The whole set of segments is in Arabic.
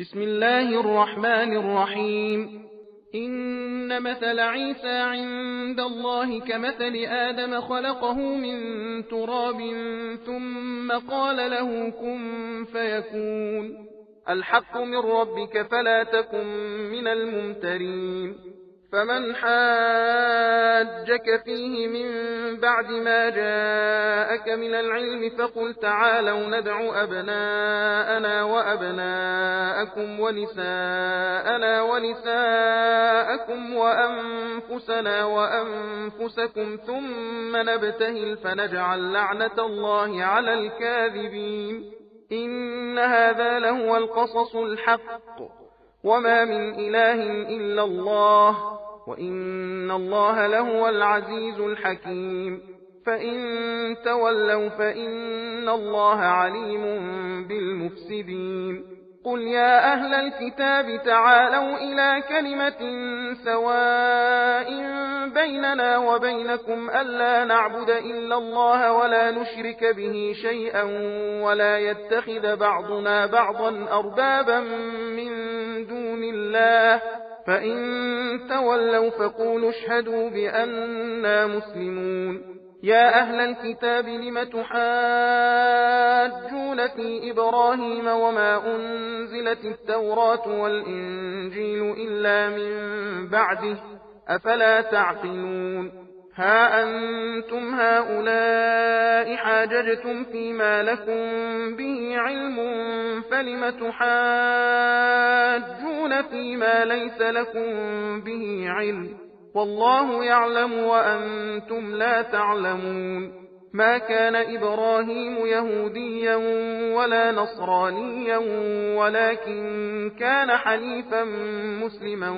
بسم الله الرحمن الرحيم. إن مثل عيسى عند الله كمثل آدم خلقه من تراب ثم قال له كن فيكون. الحق من ربك فلا تكن من الممترين. فمن حاجك فيه من بعد ما جاءك من العلم فقل تعالوا ندع أبناءنا وأبناءكم ونساءنا ونساءكم وأنفسنا وأنفسكم ثم نبتهل فنجعل لعنة الله على الكاذبين. إن هذا لهو القصص الحق وما من إله إلا الله وإن الله لهو العزيز الحكيم. فإن تولوا فإن الله عليم بالمفسدين. قل يا أهل الكتاب تعالوا إلى كلمة سواء بيننا وبينكم ألا نعبد إلا الله ولا نشرك به شيئا ولا يتخذ بعضنا بعضا أربابا من دون الله فإن تولوا فقولوا اشهدوا بأننا مسلمون. يا أهل الكتاب لم تحاجون في إبراهيم وما أنزلت التوراة والإنجيل إلا من بعده أفلا تعقلون. ها أنتم هؤلاء حاججتم فيما لكم به علم فلم تحاجون فيما ليس لكم به علم والله يعلم وأنتم لا تعلمون. ما كان إبراهيم يهوديا ولا نصرانيا ولكن كان حنيفا مسلما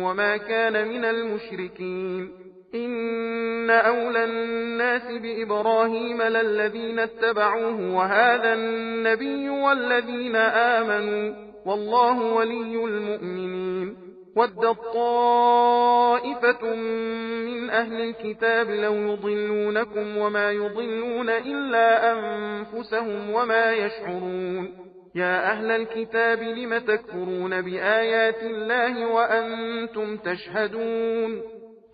وما كان من المشركين. إن أولى الناس بإبراهيم للذين اتبعوه وهذا النبي والذين آمنوا والله ولي المؤمنين. ودت طائفة من أهل الكتاب لو يضلونكم وما يضلون إلا أنفسهم وما يشعرون. يا أهل الكتاب لم تكفرون بآيات الله وأنتم تشهدون.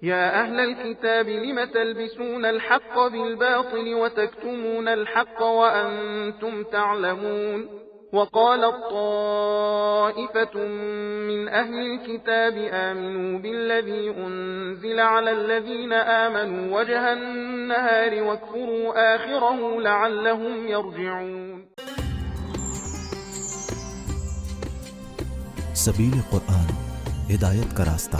يا أهل الكتاب لم تلبسون الحق بالباطل وتكتمون الحق وأنتم تعلمون. وقالت طائفة من أهل الكتاب آمنوا بالذي أنزل على الذين آمنوا وجه النهار واكفروا آخره لعلهم يرجعون. सबील कुरान हिदायत का रास्ता।